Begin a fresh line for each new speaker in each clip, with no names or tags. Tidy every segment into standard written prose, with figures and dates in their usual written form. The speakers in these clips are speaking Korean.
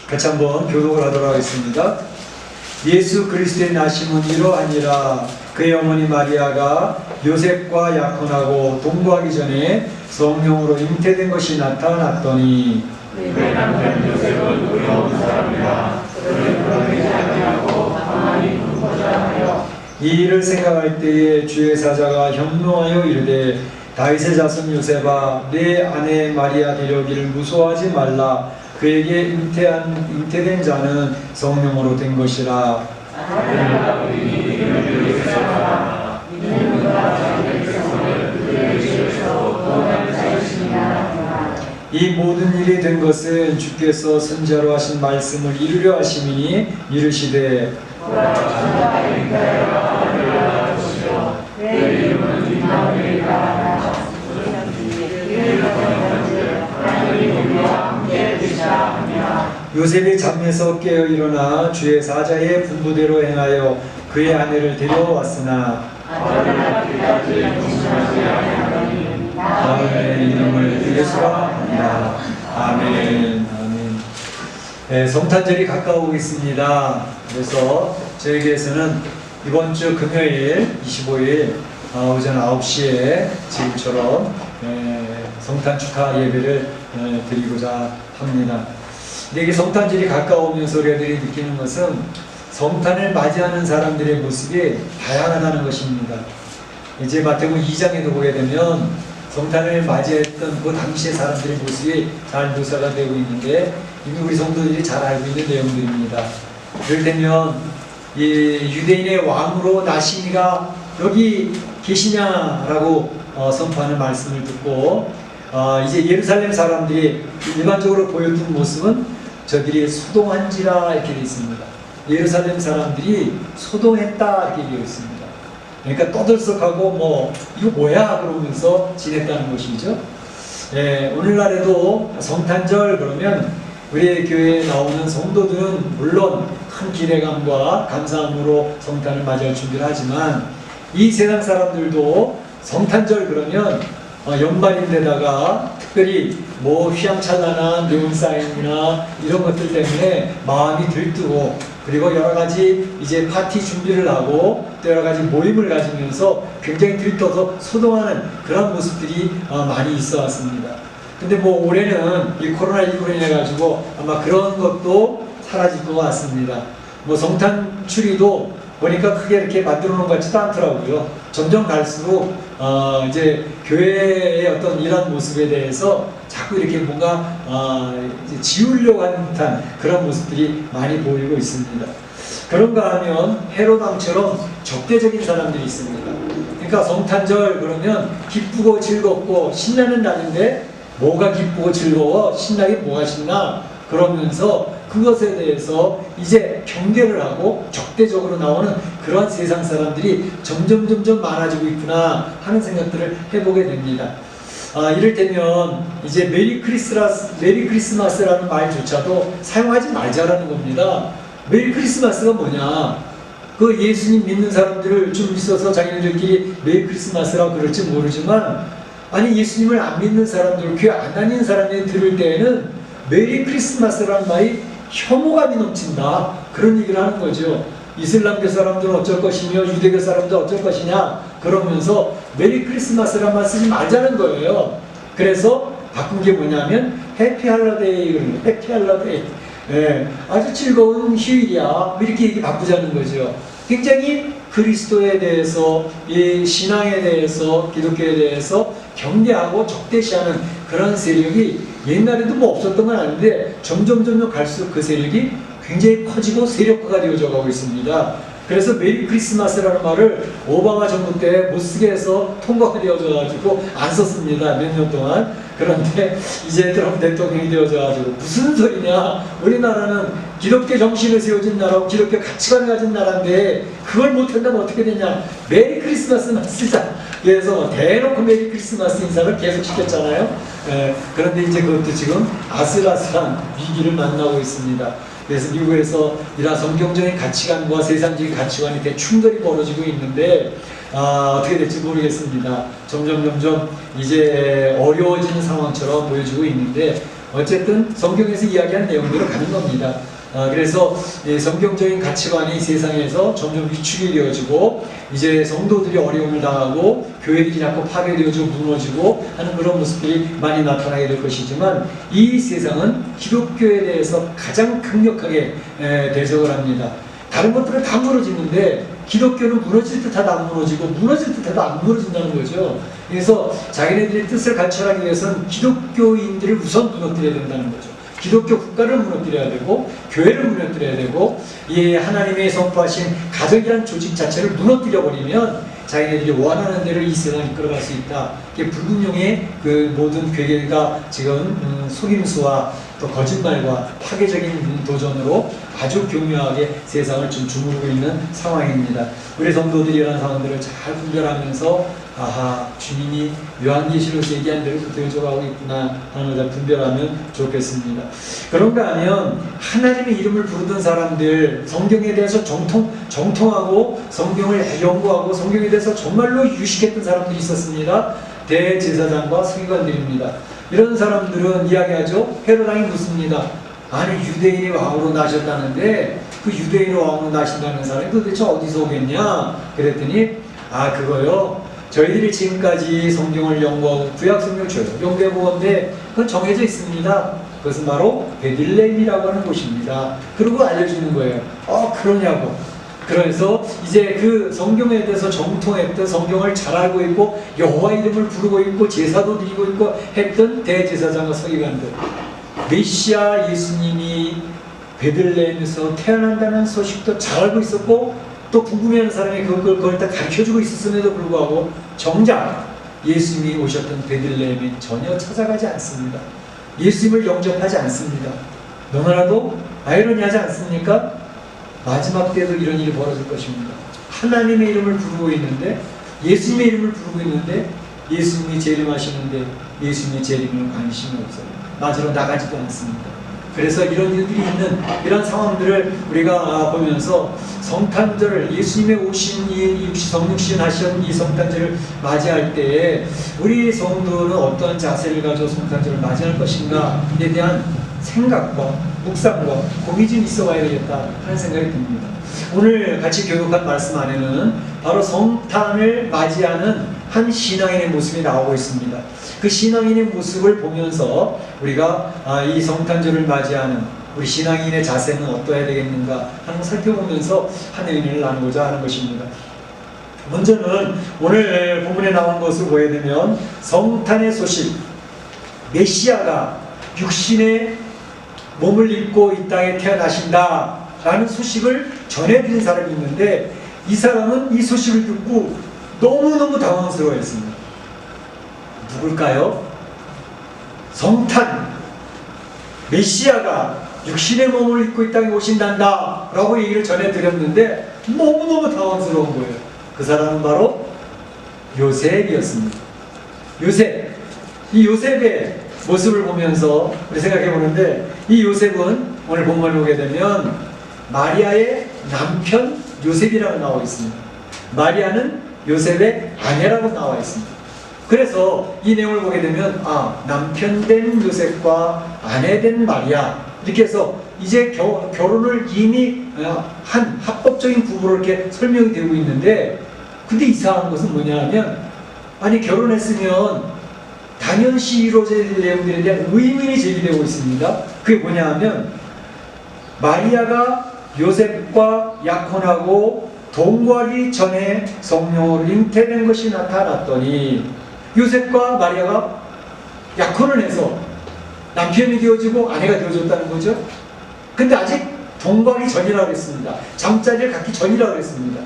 같이 한번 교독을 하도록 하겠습니다. 예수 그리스도의 나심은 이러하니라. 그의 어머니 마리아가 요셉과 약혼하고 동거하기 전에 성령으로 잉태된 것이 나타났더니
내 남편 요셉은 의로운 사람이라 그를 불안하지 아니하고 가만히 둔고자 하여.
이 일을 생각할 때에 주의 사자가 현명하여 이르되 다윗의 자손 요셉아 내 아내 마리아 데려오기를 무서워하지 말라. 그에게 잉태된 자는 성령으로 된 것이라. 이 모든 일이 된 것은 주께서 선지자로 하신 말씀을 이루려 하심이니 이르시되 요셉이 잠에서 깨어 일어나 주의 사자의 분부대로 행하여 그의 아내를 데려왔으나 아멘. 이름을 예수가 합니다. 아멘. 아멘. 네, 성탄절이 가까우고 있습니다. 그래서 저에게서는 이번 주 금요일 25일 오전 9시에 지금처럼 성탄 축하 예배를 드리고자 합니다. 근데 이게 성탄절이 가까우면서 우리들이 느끼는 것은 성탄을 맞이하는 사람들의 모습이 다양하다는 것입니다. 이제 마태복음 2장에도 보게 되면 성탄을 맞이했던 그 당시의 사람들의 모습이 잘 묘사가 되고 있는데 이미 우리 성도들이 잘 알고 있는 내용들입니다. 그럴 때면 이 유대인의 왕으로 나시미가 여기 계시냐라고 선포하는 말씀을 듣고 이제 예루살렘 사람들이 일반적으로 보였던 모습은 저들이 소동한지라 이렇게 되어 있습니다. 예루살렘 사람들이 소동했다 이렇게 되어 있습니다. 그러니까 떠들썩하고 뭐 이거 뭐야 그러면서 지냈다는 것이죠. 오늘날에도 성탄절 그러면 우리 교회에 나오는 성도들은 물론 큰 기대감과 감사함으로 성탄을 맞이할 준비를 하지만 이 세상 사람들도 성탄절 그러면 연말인데다가 특별히 뭐 휘황찬란한 네온 사인이나 이런 것들 때문에 마음이 들뜨고 그리고 여러 가지 이제 파티 준비를 하고 또 여러 가지 모임을 가지면서 굉장히 들떠서 소동하는 그런 모습들이 많이 있어 왔습니다. 근데 뭐 올해는 이 코로나19로 인해 가지고 아마 그런 것도 사라질 것 같습니다. 뭐 성탄 추리도 보니까 크게 이렇게 만들어 놓은 것 같지도 않더라고요. 점점 갈수록 이제 교회의 어떤 이런 모습에 대해서 자꾸 이렇게 뭔가 이제 지우려고 하는 듯한 그런 모습들이 많이 보이고 있습니다. 그런가 하면 헤롯 왕처럼 적대적인 사람들이 있습니다. 그러니까 성탄절 그러면 기쁘고 즐겁고 신나는 날인데 뭐가 기쁘고 즐거워 신나게 뭐가 신나 그러면서 그것에 대해서 이제 경계를 하고 적대적으로 나오는 그런 세상 사람들이 점점 많아지고 있구나 하는 생각들을 해보게 됩니다. 이를테면 이제 메리 크리스마스라는 말조차도 사용하지 말자라는 겁니다. 메리 크리스마스가 뭐냐? 그 예수님 믿는 사람들을 좀 있어서 자기네들끼리 메리 크리스마스라고 그럴지 모르지만 아니 예수님을 안 믿는 사람들, 교회 안 다니는 사람들이 들을 때에는 메리 크리스마스라는 말이 혐오감이 넘친다. 그런 얘기를 하는 거죠. 이슬람교 사람들은 어쩔 것이며 유대교 사람들은 어쩔 것이냐 그러면서 메리 크리스마스란 말 쓰지 말자는 거예요. 그래서 바꾼 게 뭐냐면 해피 할러데이, 해피 할러데이. 아주 즐거운 휴일이야. 이렇게 얘기 바꾸자는 거죠. 굉장히 그리스도에 대해서, 이 신앙에 대해서, 기독교에 대해서 경계하고 적대시하는 그런 세력이 옛날에도 뭐 없었던 건 아닌데 점점 갈수록 그 세력이 굉장히 커지고 세력화가 되어져 가고 있습니다. 그래서 메리 크리스마스라는 말을 오바마 정부 때 못 쓰게 해서 통과가 되어져 가지고 안 썼습니다. 몇 년 동안. 그런데 이제 트럼프 대통령이 되어져 가지고 무슨 소리냐. 우리나라는 기독교 정신을 세워진 나라고 기독교 가치관을 가진 나라인데 그걸 못한다면 어떻게 되냐. 메리 크리스마스만 쓰자. 그래서 대놓고 메리 크리스마스 인사를 계속 시켰잖아요. 그런데 이제 그것도 지금 아슬아슬한 위기를 만나고 있습니다. 그래서 미국에서 이런 성경적인 가치관과 세상적인 가치관이 대충돌이 벌어지고 있는데 어떻게 될지 모르겠습니다. 점점 이제 어려워지는 상황처럼 보여지고 있는데 어쨌든 성경에서 이야기한 내용대로 가는 겁니다. 그래서 성경적인 가치관이 세상에서 점점 위축이 되어지고 이제 성도들이 어려움을 당하고 교회들이 자꾸 파괴되어지고 무너지고 하는 그런 모습들이 많이 나타나게 될 것이지만 이 세상은 기독교에 대해서 가장 강력하게 대적을 합니다. 다른 것들은 다 무너지는데 기독교는 무너질 듯하다 안 무너지고 무너질 듯하다 안 무너진다는 거죠. 그래서 자기네들의 뜻을 관철하기 위해서는 기독교인들을 우선 무너뜨려야 된다는 거죠. 기독교 국가를 무너뜨려야 되고 교회를 무너뜨려야 되고 이 하나님의 선포하신 가정이란 조직 자체를 무너뜨려 버리면 자기네들이 원하는 대로 이 세상을 이끌어갈 수 있다. 이게 불균형의 그 모든 괴계가 지금 속임수와 또 거짓말과 파괴적인 도전으로 아주 교묘하게 세상을 좀 주무르고 있는 상황입니다. 우리 성도들이 이런 상황들을 잘 분별하면서 아하, 주님이 요한계시록에서 얘기한 대로 되어져가고 있구나 하는 것을 분별하면 좋겠습니다. 그런가 하면 하나님의 이름을 부르던 사람들, 성경에 대해서 정통하고 성경을 연구하고 성경에 대해서 정말로 유식했던 사람들이 있었습니다. 대제사장과 서기관들입니다. 이런 사람들은 이야기하죠. 헤롯 왕이 묻습니다. 아니 유대인이 왕으로 나셨다는데 그 유대인이 왕으로 나신다는 사람이 도대체 어디서 오겠냐? 그랬더니 그거요. 저희들이 지금까지 성경을 연구하고 구약 성경을 연구해 보건데 그건 정해져 있습니다. 그것은 바로 베들레헴이라고 하는 곳입니다. 그러고 알려주는 거예요. 그러냐고. 그래서 이제 그 성경에 대해서 정통했던 성경을 잘 알고 있고 여호와 이름을 부르고 있고 제사도 드리고 있고 했던 대제사장과 서기관들, 메시아 예수님이 베들레헴에서 태어난다는 소식도 잘 알고 있었고 또 궁금해하는 사람이 그걸 다 가르쳐주고 있었음에도 불구하고 정작 예수님이 오셨던 베들레헴에 전혀 찾아가지 않습니다. 예수님을 영접하지 않습니다. 너무나도 아이러니하지 않습니까? 마지막 때도 이런 일이 벌어질 것입니다. 하나님의 이름을 부르고 있는데 예수님의 이름을 부르고 있는데 예수님이 재림하시는데 예수님의 재림에는 관심이 없어요. 맞으러 나가지도 않습니다. 그래서 이런 일들이 있는 이런 상황들을 우리가 보면서 성탄절을 예수님의 오신 이 성육신 하신 이 성탄절을 맞이할 때에 우리 성도는 어떤 자세를 가지고 성탄절을 맞이할 것인가에 대한 생각과 묵상과 고민이 좀 있어 봐야 되겠다 하는 생각이 듭니다. 오늘 같이 교육한 말씀 안에는 바로 성탄을 맞이하는 한 신앙인의 모습이 나오고 있습니다. 그 신앙인의 모습을 보면서 우리가 이 성탄절을 맞이하는 우리 신앙인의 자세는 어떠해야 되겠는가 하는 걸 살펴보면서 한 의미를 나누고자 하는 것입니다. 먼저는 오늘 본문에 나온 것을 보게 되면 성탄의 소식, 메시아가 육신의 몸을 입고 이 땅에 태어나신다 라는 소식을 전해드린 사람이 있는데 이 사람은 이 소식을 듣고 너무너무 당황스러워했습니다. 누굴까요? 성탄, 메시아가 육신의 몸을 입고 이 땅에 오신단다 라고 얘기를 전해드렸는데 너무너무 당황스러운 거예요. 그 사람은 바로 요셉이었습니다. 요셉, 이 요셉의 모습을 보면서 우리 생각해 보는데 이 요셉은 오늘 본문을 보게 되면 마리아의 남편 요셉이라고 나와 있습니다. 마리아는 요셉의 아내라고 나와 있습니다. 그래서 이 내용을 보게 되면 남편 된 요셉과 아내 된 마리아 이렇게 해서 이제 결혼을 이미 한 합법적인 부부로 이렇게 설명이 되고 있는데 근데 이상한 것은 뭐냐 하면 아니 결혼했으면 당연시 이루어져야 될 내용들에 대한 의문이 제기되고 있습니다. 그게 뭐냐 하면 마리아가 요셉과 약혼하고 동거하기 전에 성령으로 잉태된 것이 나타났더니 요셉과 마리아가 약혼을 해서 남편이 되어지고 아내가 되어졌다는 거죠. 근데 아직 동거하기 전이라고 했습니다. 잠자리를 갖기 전이라고 했습니다.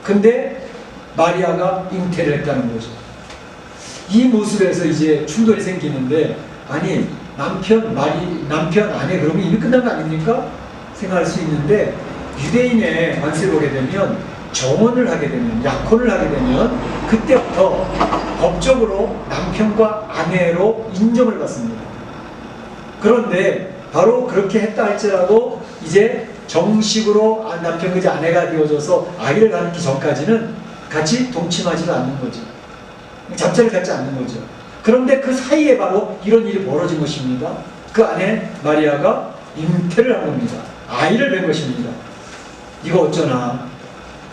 근데 마리아가 잉태를 했다는 거죠. 이 모습에서 이제 충돌이 생기는데 아니 남편 아내 그러면 이미 끝난 거 아닙니까? 생각할 수 있는데 유대인의 관습을 보게 되면 정혼을 하게 되면 약혼을 하게 되면 그때부터 법적으로 남편과 아내로 인정을 받습니다. 그런데 바로 그렇게 했다 할지라도 이제 정식으로 남편 그지 아내가 되어져서 아이를 낳기 전까지는 같이 동침하지도 않는 거죠. 잠자리를 갖지 않는 거죠. 그런데 그 사이에 바로 이런 일이 벌어진 것입니다. 그 아내 마리아가 잉태를 한 겁니다. 아이를 뵌 것입니다. 이거 어쩌나.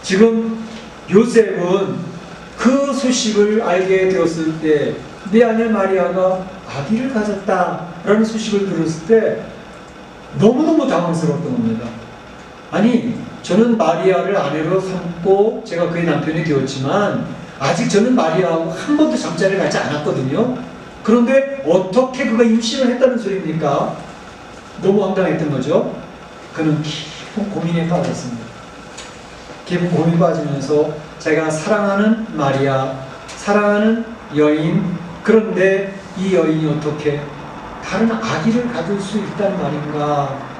지금 요셉은 그 소식을 알게 되었을 때 내 아내 마리아가 아기를 가졌다라는 소식을 들었을 때 너무너무 당황스러웠던 겁니다. 아니, 저는 마리아를 아내로 삼고 제가 그의 남편이 되었지만 아직 저는 마리아하고 한 번도 잠자리를 하지 않았거든요. 그런데 어떻게 그가 임신을 했다는 소리입니까? 너무 황당했던 거죠. 그는 깊은 고민에 빠졌습니다. 깊은 고민에 빠지면서 자기가 사랑하는 마리아, 사랑하는 여인, 그런데 이 여인이 어떻게 다른 아기를 가질 수 있다는 말인가?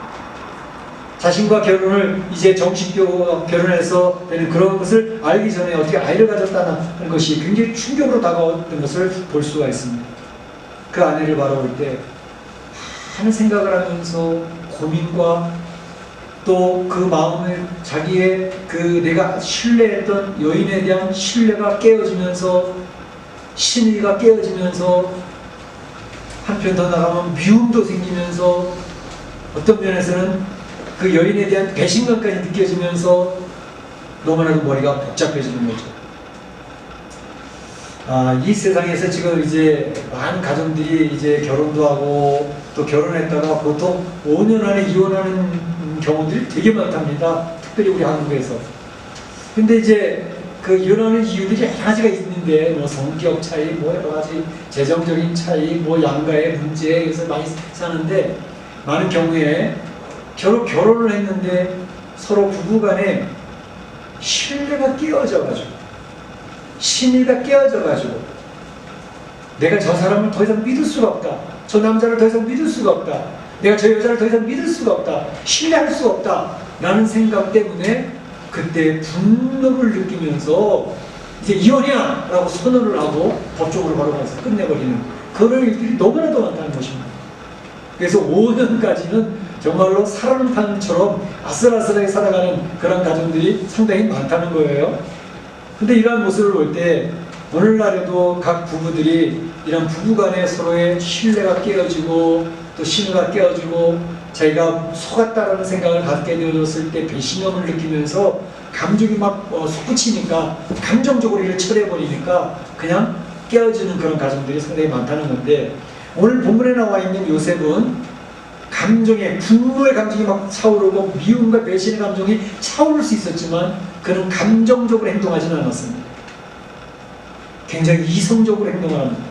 자신과 결혼을 이제 정식 결혼해서 되는 그런 것을 알기 전에 어떻게 아이를 가졌다는 것이 굉장히 충격으로 다가왔던 것을 볼 수가 있습니다. 그 아내를 바라볼 때 많은 생각을 하면서 고민과 또 그 마음을 자기의 그 내가 신뢰했던 여인에 대한 신뢰가 깨어지면서 신의가 깨어지면서 한편 더 나가면 미움도 생기면서 어떤 면에서는 그 여인에 대한 배신감까지 느껴지면서 너무나도 머리가 복잡해지는 거죠. 이 세상에서 지금 이제 많은 가정들이 이제 결혼도 하고 또 결혼했다가 보통 5년 안에 이혼하는 경우들이 되게 많답니다. 특별히 우리 한국에서. 근데 이제 그 이혼하는 이유들이 여러 가지가 있는데 뭐 성격 차이, 뭐 여러 가지 재정적인 차이, 뭐 양가의 문제, 그래서 많이 사는데 많은 경우에 결혼을 했는데 서로 부부간에 신뢰가 깨어져가지고 신의가 깨어져가지고 내가 저 사람을 더 이상 믿을 수가 없다. 저 남자를 더 이상 믿을 수가 없다. 내가 저 여자를 더 이상 믿을 수가 없다. 신뢰할 수가 없다. 라는 생각 때문에 그때 분노를 느끼면서 이제 이혼이야! 라고 선언을 하고 법적으로 바로 가서 끝내버리는 그런 일들이 너무나도 많다는 것입니다. 그래서 5년까지는 정말로 사랑판처럼 아슬아슬하게 살아가는 그런 가정들이 상당히 많다는 거예요. 근데 이러한 모습을 볼 때 오늘날에도 각 부부들이 이런 부부간에 서로의 신뢰가 깨어지고 또 신뢰가 깨어지고 자기가 속았다라는 생각을 갖게 되어졌을 때 배신감을 느끼면서 감정이 막 솟구치니까 감정적으로 이를 처리해버리니까 그냥 깨어지는 그런 가정들이 상당히 많다는 건데 오늘 본문에 나와 있는 요셉은 분노의 감정이 막 차오르고 미움과 배신의 감정이 차오를 수 있었지만 그는 감정적으로 행동하지는 않았습니다. 굉장히 이성적으로 행동을 합니다.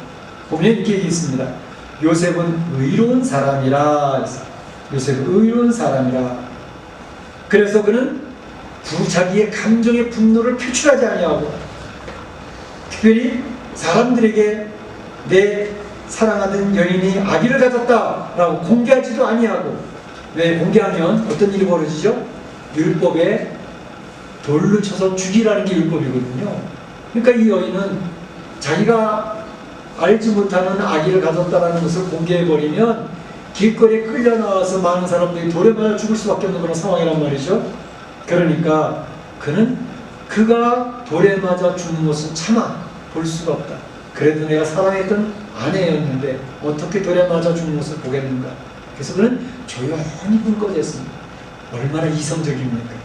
보면 이렇게 얘기했습니다. 요셉은 의로운 사람이라. 요셉은 의로운 사람이라. 그래서 그는 자기의 감정의 분노를 표출하지 아니하고 특별히 사람들에게 내 사랑하던 여인이 아기를 가졌다라고 공개하지도 아니하고 왜 공개하면 어떤 일이 벌어지죠? 율법에 돌로 쳐서 죽이라는 게 율법이거든요. 그러니까 이 여인은 자기가 알지 못하는 아기를 가졌다는 것을 공개해버리면 길거리에 끌려 나와서 많은 사람들이 돌에 맞아 죽을 수밖에 없는 그런 상황이란 말이죠. 그러니까 그가 돌에 맞아 죽는 것은 차마 볼 수가 없다. 그래도 내가 사랑했던 아내였는데 어떻게 돌에 맞아 죽는 것을 보겠는가. 그래서 그는 조용히 불 꺼졌습니다. 얼마나 이성적입니까?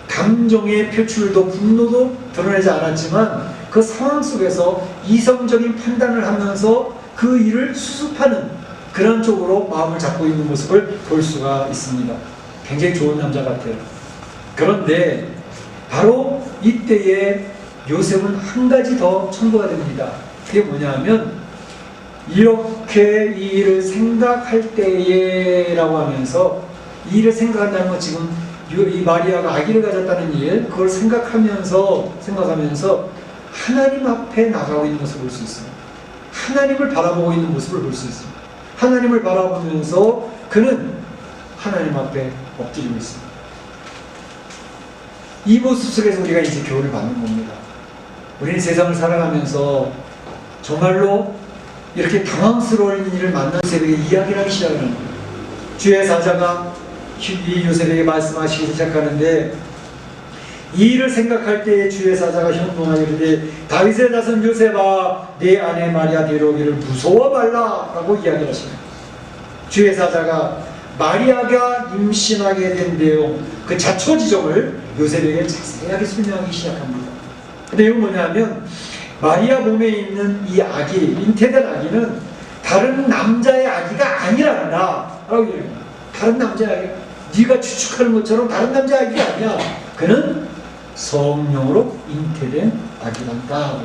감정의 표출도 분노도 드러내지 않았지만 그 상황 속에서 이성적인 판단을 하면서 그 일을 수습하는 그런 쪽으로 마음을 잡고 있는 모습을 볼 수가 있습니다. 굉장히 좋은 남자 같아요. 그런데 바로 이때에 요셉은 한 가지 더 첨부가 됩니다. 그게 뭐냐면 이렇게 이 일을 생각할 때에 라고 하면서 이 일을 생각한다는 건 지금 이 마리아가 아기를 가졌다는 일 그걸 생각하면서 하나님 앞에 나가고 있는 모습을 볼 수 있습니다. 하나님을 바라보고 있는 모습을 볼 수 있습니다. 하나님을 바라보면서 그는 하나님 앞에 엎드리고 있습니다. 이 모습 속에서 우리가 이제 교훈을 받는 겁니다. 우리는 세상을 살아가면서 정말로 이렇게 당황스러운 일을 만난 요셉에게 이야기를 하기 시작하는 거예요. 주의 사자가 이 요셉에게 말씀하시기 시작하는데 이 일을 생각할 때 주의 사자가 현몽하여 이르되 다윗의 자손 요셉아 내 아내 마리아 데려오기를 무서워 말라 라고 이야기를 하십니다. 주의 사자가 마리아가 임신하게 된 내용, 그 자초지종을 요셉에게 자세하게 설명하기 시작합니다. 그 내용은 뭐냐면 마리아 몸에 있는 이 아기, 잉태된 아기는 다른 남자의 아기가 아니란다 라고 얘기합니다. 다른 남자의 아기, 네가 추측하는 것처럼 다른 남자의 아기가 아니야. 그는 성령으로 잉태된 아기란다.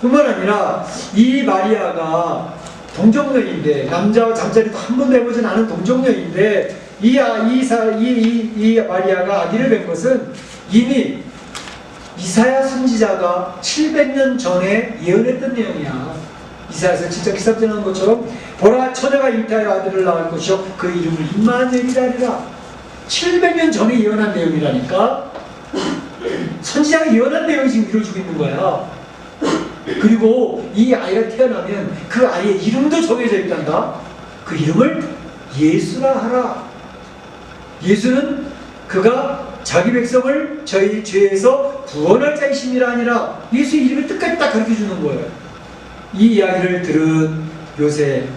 뿐만 아니라 이 마리아가 동정녀인데, 남자와 잠자리도 한 번도 해보진 않은 동정녀인데, 이 마리아가 아기를 뵌 것은 이미 이사야 선지자가 700년 전에 예언했던 내용이야. 이사야서 진짜 기사전한 것처럼 보라, 처녀가 잉태하여 아들을 낳을 것이요 그 이름을 임마누엘이라 하리라. 700년 전에 예언한 내용이라니까. 선지자가 예언한 내용이 지금 이루어지고 있는 거야. 그리고 이 아이가 태어나면 그 아이의 이름도 정해져 있단다. 그 이름을 예수라 하라. 예수는 그가 자기 백성을 저희 죄에서 구원할 자이심이라 아니라 예수의 이름을 끝까지 딱 가르쳐 주는 거예요. 이 이야기를 들은 요셉,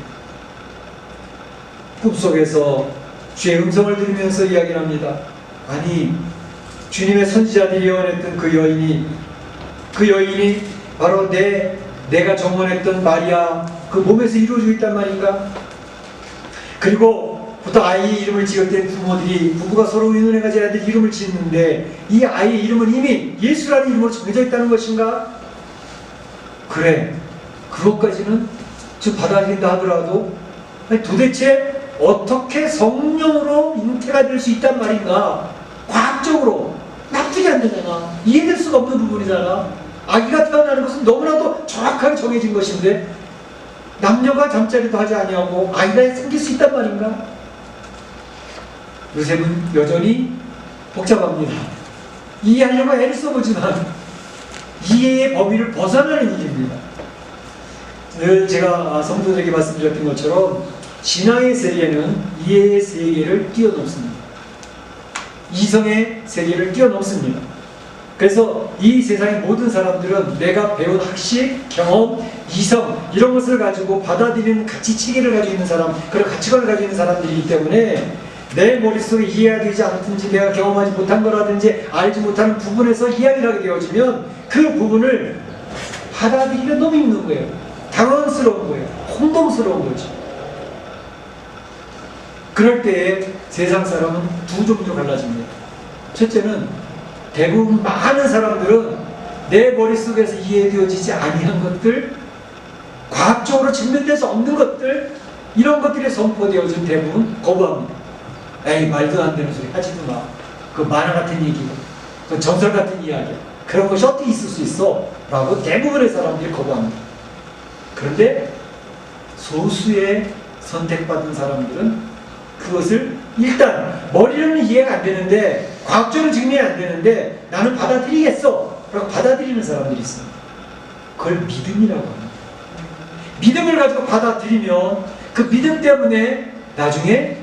꿈속에서 주의 음성을 들으면서 이야기를 합니다. 아니, 주님의 선지자들이 예언했던 그 여인이 바로 내가 정언했던 마리아 그 몸에서 이루어지고 있단 말인가? 그리고 부터 아이 이름을 지을 때 부부가 서로 의논해 가지고 아이들 이름을 짓는데 이 아이의 이름은 이미 예수라는 이름으로 정해져 있다는 것인가? 그래, 그것까지는 좀 받아들인다 하더라도 아니, 도대체 어떻게 성령으로 잉태가 될 수 있단 말인가? 과학적으로 납득이 안 되잖아. 이해될 수가 없는 부분이잖아. 아기가 태어나는 것은 너무나도 정확하게 정해진 것인데 남녀가 잠자리도 하지 아니하고 아이가 생길 수 있단 말인가? 요셉은 여전히 복잡합니다. 이해하려고 애를 써보지만 이해의 범위를 벗어나는 일입니다. 늘 제가 성도들에게 말씀드렸던 것처럼 신앙의 세계는 이해의 세계를 뛰어넘습니다. 이성의 세계를 뛰어넘습니다. 그래서 이 세상의 모든 사람들은 내가 배운 학식, 경험, 이성 이런 것을 가지고 받아들이는 가치 체계를 가지고 있는 사람, 그런 가치관을 가지고 있는 사람들이기 때문에 내 머릿속에 이해가 되지 않든지 내가 경험하지 못한 거라든지 알지 못하는 부분에서 이야기를 하게 되어지면 그 부분을 받아들이기가 너무 힘든 거예요. 당황스러운 거예요. 혼동스러운 거죠. 그럴 때에 세상 사람은 두 종류로 갈라집니다. 첫째는 대부분 많은 사람들은 내 머릿속에서 이해되어지지 아니한 것들, 과학적으로 증명될 수 없는 것들, 이런 것들이 선포되어진 대부분 거부합니다. 에이, 말도 안 되는 소리 하지도 마. 그 만화 같은 얘기고, 그 전설 같은 이야기, 그런 것이 어떻게 있을 수 있어? 라고 대부분의 사람들이 거부합니다. 그런데 소수의 선택받은 사람들은 그것을 일단 머리로는 이해가 안 되는데 과학적으로 증명이 안 되는데 나는 받아들이겠어 라고 받아들이는 사람들이 있습니다. 그걸 믿음이라고 합니다. 믿음을 가지고 받아들이면 그 믿음 때문에 나중에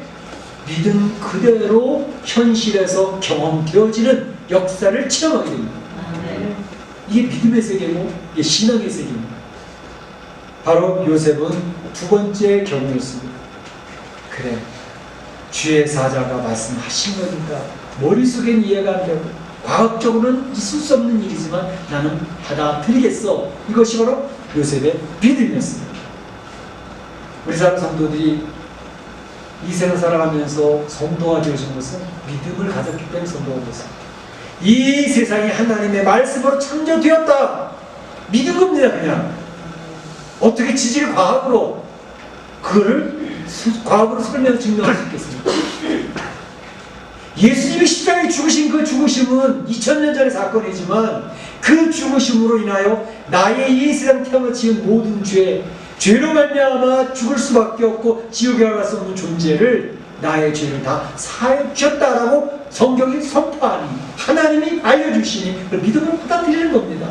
믿음 그대로 현실에서 경험되어지는 역사를 체험하게 됩니다. 이게 믿음의 세계고 이게 신앙의 세계입니다. 바로 요셉은 두 번째 경우였습니다. 그래, 주의 사자가 말씀하신 거니까 머릿속엔 이해가 안 되고 과학적으로는 있을 수 없는 일이지만 나는 받아들이겠어. 이것이 바로 요셉의 믿음이었습니다. 우리 사랑 성도들이 이 세상 살아가면서 성도가 되어진 것은 믿음을 가졌기 때문에 성도가 되었습니다. 이 세상이 하나님의 말씀으로 창조되었다. 믿은 겁니다. 그냥 어떻게 지질 과학으로 그거를 과학으로 설명해서 증명할 수 있겠습니까? 예수님이 십자가에 죽으신 그 죽으심은 2000년 전의 사건이지만 그 죽으심으로 인하여 나의 이 세상 태어나 지은 모든 죄로 말미암아 죽을 수밖에 없고 지옥에 갈 수 없는 존재를 나의 죄를 다 사해 주셨다라고 성경이 선포하니 하나님이 알려주시니 그 믿음을 받아들이는 겁니다.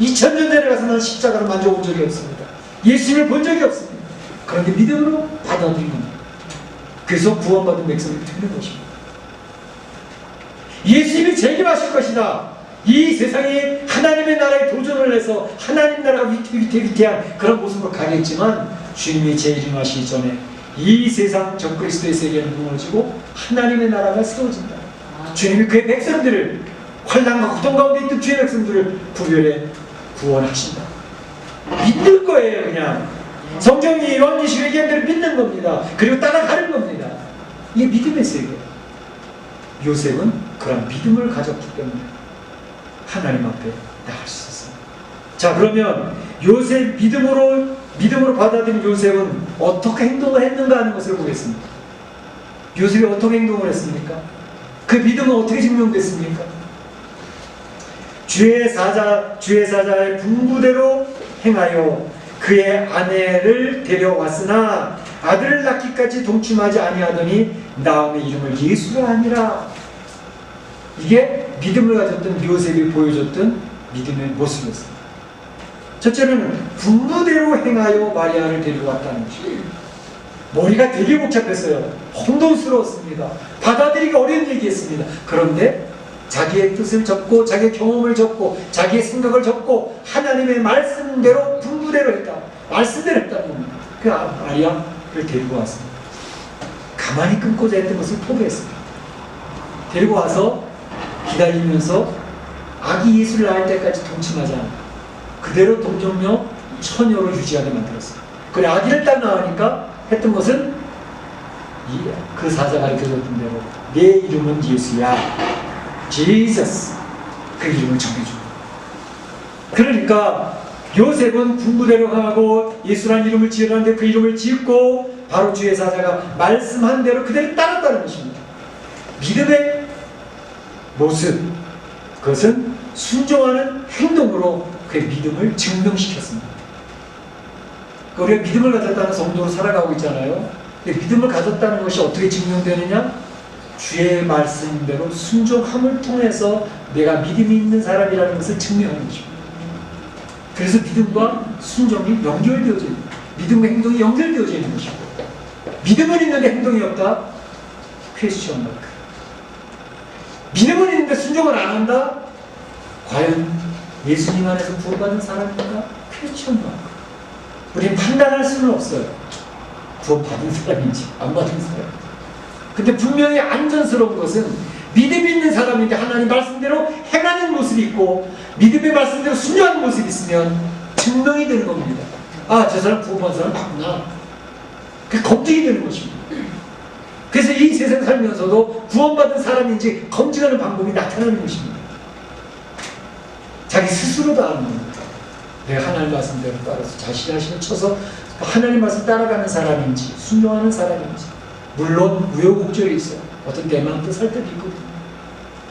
2000년 전에 가서 나는 십자가를 만져본 적이 없습니다. 예수님을 본 적이 없습니다. 그런데 믿음으로 받아들이는 겁니다. 그래서 구원받은 백성이 되는 것입니다. 예수님이 재림하실 것이다. 이 세상에 하나님의 나라에 도전을 해서 하나님 나라가 위태위태한 그런 모습으로 가겠지만 주님이 재림하시기 전에 이 세상 적그리스도의 세계는 무너지고 하나님의 나라가 세워진다. 주님이 그의 백성들을, 환난과 고통 가운데 있던 주의 백성들을 구별해 구원하신다. 믿는 거예요. 그냥 성경이 요한계시록 얘기한 대로 믿는 겁니다. 그리고 따라가는 겁니다. 이게 믿음의 세계예요. 요셉은 그런 믿음을 가졌기 때문에 하나님 앞에 나갈 수 있었습니다. 자, 그러면 요셉 믿음으로 받아들인 요셉은 어떻게 행동을 했는가 하는 것을 보겠습니다. 요셉이 어떻게 행동을 했습니까? 그 믿음은 어떻게 증명됐습니까? 주의 사자의 분부대로 행하여 그의 아내를 데려왔으나 아들을 낳기까지 동침하지 아니하더니 나음의 이름을 예수라 하니라. 이게 믿음을 가졌던 요셉이 보여줬던 믿음의 모습이었습니다. 첫째는 분부대로 행하여 마리아를 데려왔다는 것이에요. 머리가 되게 복잡했어요. 혼돈스러웠습니다. 받아들이기 어려운 얘기였습니다. 그런데 자기의 뜻을 적고 자기의 경험을 적고 자기의 생각을 적고 하나님의 말씀대로 분부대로 했다. 말씀대로 했다는 겁니다. 그 마리아를 데리고 왔습니다. 가만히 끊고자 했던 것을 포기했습니다. 데리고 와서 기다리면서 아기 예수를 낳을 때까지 동침하지 않았다. 그대로 동정녀 처녀로 유지하게 만들었어요. 그래, 아기를 딱 낳으니까 했던 것은 그 사자가 가르쳐줬던 대로 내 이름은 예수야. Jesus. 그 이름을 정해주고. 그러니까 요셉은 분부대로 하고 예수라는 이름을 지으라는데 그 이름을 짓고 바로 주의 사자가 말씀한 대로 그대로 따랐다는 것입니다. 믿음의 모습, 그것은 순종하는 행동으로 그의 믿음을 증명시켰습니다. 우리가 믿음을 가졌다는 성도로 살아가고 있잖아요. 믿음을 가졌다는 것이 어떻게 증명되느냐? 주의 말씀대로 순종함을 통해서 내가 믿음이 있는 사람이라는 것을 증명하는 것입니다. 그래서 믿음과 순종이 연결되어져 있는, 믿음과 행동이 연결되어져 있는 것이고, 믿음은 있는데 행동이 없다? 퀘스천 마크. 믿음은 있는데 순종을 안 한다? 과연 예수님 안에서 구원받은 사람인가? 퀘스천 마크. 우리는 판단할 수는 없어요. 구원받은 사람인지 안 받은 사람인지. 근데 분명히 안전스러운 것은 믿음이 있는 사람인데 하나님 말씀대로 행하는 모습이 있고 믿음의 말씀대로 순종하는 모습이 있으면 증명이 되는 겁니다. 아, 저 사람 구원받은 사람 맞구나. 그게 검증이 되는 것입니다. 그래서 이 세상 살면서도 구원받은 사람인지 검증하는 방법이 나타나는 것입니다. 자기 스스로도 아는 겁니다. 내가 하나님 말씀대로 따라서 자신을 쳐서 하나님 말씀 따라가는 사람인지 순종하는 사람인지. 물론 우여곡절이 있어요. 어떤 내 마음 뜻 할 때도 있거든요.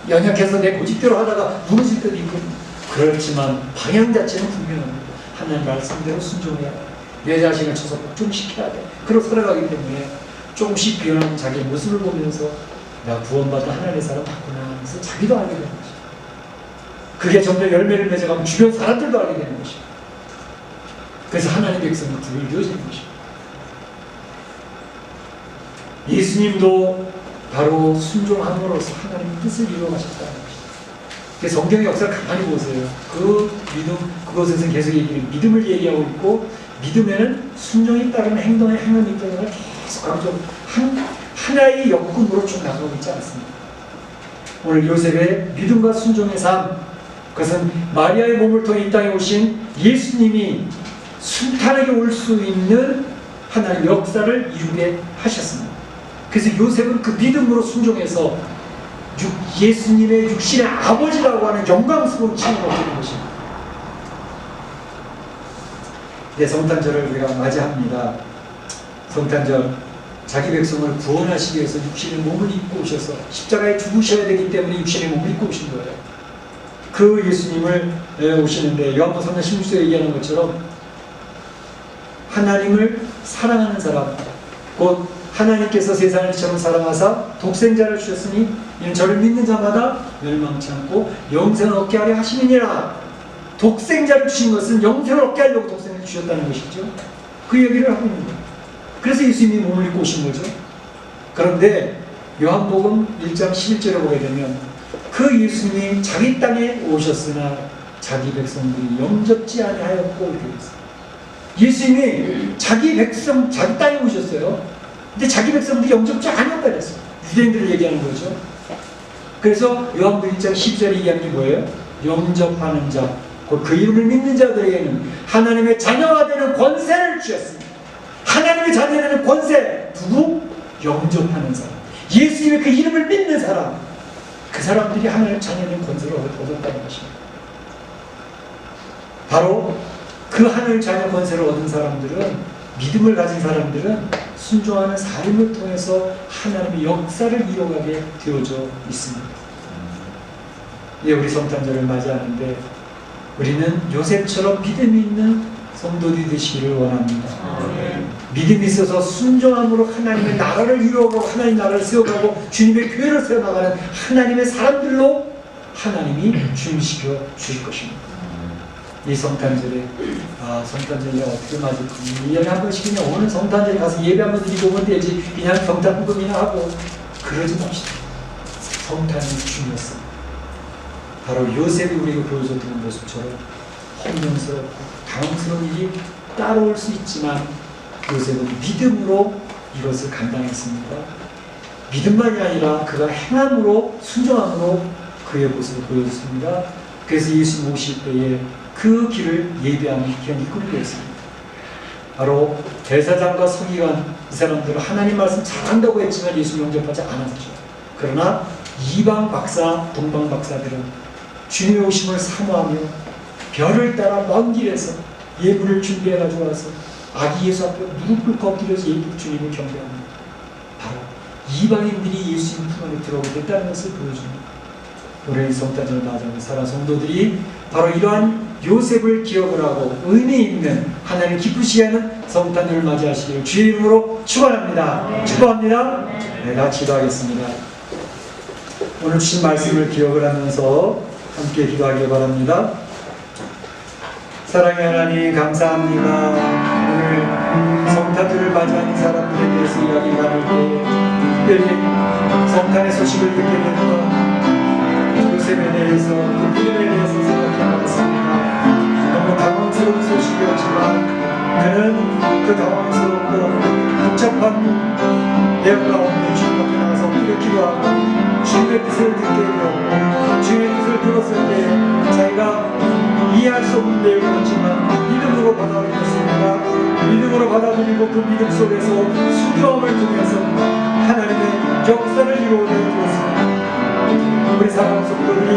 연약해서 내 고집대로 하다가 무너질 때도 있거든요. 그렇지만 방향 자체는 분명합니다. 하나님 말씀대로 순종해야 돼. 내 자신을 쳐서 복종시켜야 돼. 그러고 살아가기 때문에 조금씩 변하는 자기의 모습을 보면서 나 구원받은 하나님의 사람 맞구나 하면서 자기도 알게 되는 것이죠. 그게 점점 열매를 맺어가면 주변 사람들도 알게 되는 것이죠. 그래서 하나님의 백성이 구별되어지는 것입니다. 예수님도 바로 순종함으로써 하나님의 뜻을 이루어가셨다는 것입니다. 그래서 성경의 역사를 가만히 보세요. 그 믿음, 그것에서 계속 믿음을 얘기하고 있고 믿음에는 순종이 따르는 행동의 행함이 있다는 걸 계속 강조, 하나의 역군으로 쭉 나가고 있지 않습니다. 오늘 요셉의 믿음과 순종의 삶, 그것은 마리아의 몸을 통해 이 땅에 오신 예수님이 순탄하게 올 수 있는 하나님의 역사를 이루게 하셨습니다. 그래서 요셉은 그 믿음으로 순종해서 예수님의 육신의 아버지라고 하는 영광스러운 칭을 얻는 것입니다. 네, 성탄절을 우리가 맞이합니다. 성탄절, 자기 백성을 구원하시기 위해서 육신의 몸을 입고 오셔서 십자가에 죽으셔야 되기 때문에 육신의 몸을 입고 오신 거예요. 그 예수님을 오시는데 요한복음 3장 16절에 얘기하는 것처럼 하나님을 사랑하는 사람, 곧 하나님께서 세상을 이처럼 사랑하사 독생자를 주셨으니 이는 저를 믿는 자마다 멸망치 않고 영생을 얻게 하려 하심이니라. 독생자를 주신 것은 영생을 얻게 하려고 독생자를 주셨다는 것이죠. 그 얘기를 하고 있는 거예요. 그래서 예수님이 몸을 입고 오신 거죠. 그런데 요한복음 1장 11절에 보게 되면 그 예수님이 자기 땅에 오셨으나 자기 백성들이 영접지 아니하였고 이렇게 됐어요. 예수님이 자기 백성, 자기 땅에 오셨어요. 근데 자기 백성들이 영접지 않았다 그랬어요. 유대인들을 얘기하는 거죠. 그래서 요한복음 1장 10절에 얘기하는 게 뭐예요? 영접하는 자, 곧 그 이름을 믿는 자들에게는 하나님의 자녀가 되는 권세를 주셨습니다. 하나님의 자녀가 되는 권세, 누구? 영접하는 사람. 예수님의 그 이름을 믿는 사람, 그 사람들이 하나님의 자녀된 권세를 얻었다는 것입니다. 바로 그 하나님의 자녀 권세를 얻은 사람들은, 믿음을 가진 사람들은 순종하는 삶을 통해서 하나님의 역사를 이뤄가게 되어져 있습니다. 예, 우리 성탄절을 맞이하는데 우리는 요셉처럼 믿음이 있는 성도들이 되시기를 원합니다. 믿음이 있어서 순종함으로 하나님의 나라를 이루어가고 하나님의 나라를 세워가고 주님의 교회를 세워나가는 하나님의 사람들로 하나님이 주임시켜 주실 것입니다. 이 성탄절에 성탄절에 어떻게 맞을까? 1년에 한 번씩 그냥 오늘 성탄절에 가서 예배 한번 드리고 오면 되지, 그냥 경탄부금이나 하고 그러지 맙시다. 성탄이 중요했습니다. 바로 요셉이 우리가 보여줬던 모습처럼 혼돈스럽고 당황스러운 일이 따라올 수 있지만 요셉은 믿음으로 이것을 감당했습니다. 믿음만이 아니라 그가 행함으로, 순종함으로 그의 모습을 보여줬습니다. 그래서 예수 오실 때에 그 길을 예배하는 기한이 끊겼습니다. 바로 대사장과 서기관, 이 사람들은 하나님 말씀 잘한다고 했지만 예수 영접하지 않았죠. 그러나 이방 박사, 동방 박사들은 주님의 오심을 사모하며 별을 따라 먼 길에서 예물을 준비해가지고 와서 아기 예수 앞에 무릎 꿇고 엎드려서 주님을 경배합니다. 바로 이방인들이 예수님 품 안에 들어오게 됐다는 것을 보여줍니다. 올해 성탄절을 맞이하는 사랑 성도들이 바로 이러한 요셉을 기억을 하고 의미 있는 하나님 기쁘시게 하는 성탄절을 맞이하시기를 주의 이름으로 축원합니다. 축복합니다. 네, 같이 기도하겠습니다. 오늘 주신 말씀을 기억을 하면서 함께 기도하길 바랍니다. 사랑의 하나님 감사합니다. 오늘 성탄절을 맞이하는 사람들에 대해서 이야기 나눌 때 특별히 성탄의 소식을 듣게 되는 요셉에 대해서, 그 믿음에 대해서 생각해봤습니다. 너무 당황스러운 소식이었지만 그는 그 당황스럽고 복잡한 내용 가운데 주님 앞에 나가서 엎드려 기도하고 주님의 뜻을 듣게 되었고 주님의 뜻을 들었을 때 자기가 이해할 수 없는 내용이었지만 믿음으로 받아들였습니다. 믿음으로 받아들이고 그 믿음 속에서 순종함을 통해서 하나님의 역사를 이루어내 주었습니다. 우리 사랑하는 성도들이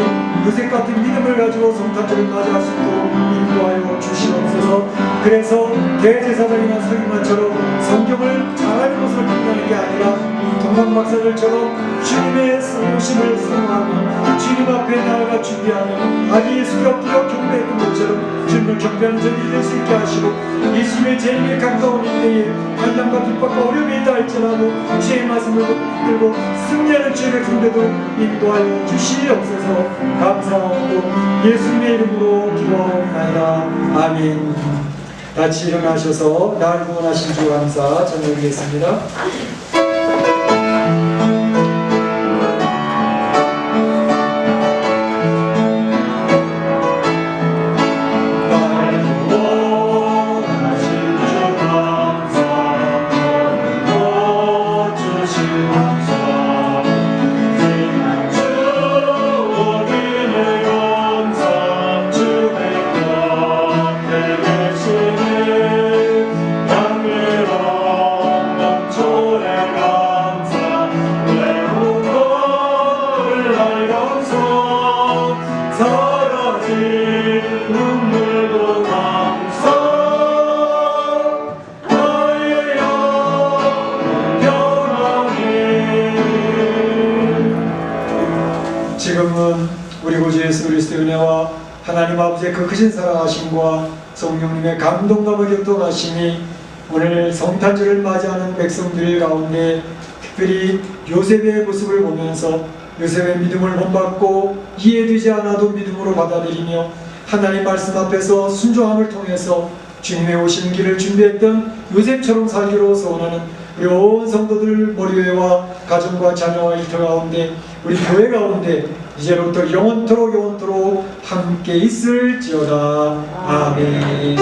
요셉 같은 믿음을 가지고 성탄절을 맞이할 수 있도록 인도하여 주시옵소서. 그래서 대제사장이나 서기관처럼 성경을 잘하는 것을 빛나는 게 아니라 동방박사들처럼 주님의 오심을 사모하며 주님 앞에 나아가 준비하며 아기 예수를 엎드려 경배했던 것처럼 주님을 경배하는 자들이 될 수 있게 하시고 예수님의 재림에 가까운 이때에 환난과 핍박과 어려움이 있다 할지라도 주의 말씀을 붙들고 승리하는 주의 백성들도 인도하여 주시옵소서. 감사하고 예수님의 이름으로 기도하옵나이다. 아멘. 같이 일어나셔서 날 구원하신 주 감사 전해드리겠습니다. 지금은 우리 구주 예수 그리스도의 은혜와 하나님 아버지의 그 크신 사랑하심과 성령님의 감동감을 교통하심이 오늘 성탄절을 맞이하는 백성들 가운데 특별히 요셉의 모습을 보면서 요셉의 믿음을 본받고 이해되지 않아도 믿음으로 받아들이며 하나님 말씀 앞에서 순종함을 통해서 주님의 오시는 길을 준비했던 요셉처럼 살기로 소원하는 우리 온 성도들 머리회와 가정과 자녀와 일터 가운데 우리 교회 가운데 이제부터 영원토록 함께 있을지어다. 아멘.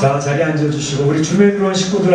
자, 자리에 앉아주시고 우리 주멜로원 식구들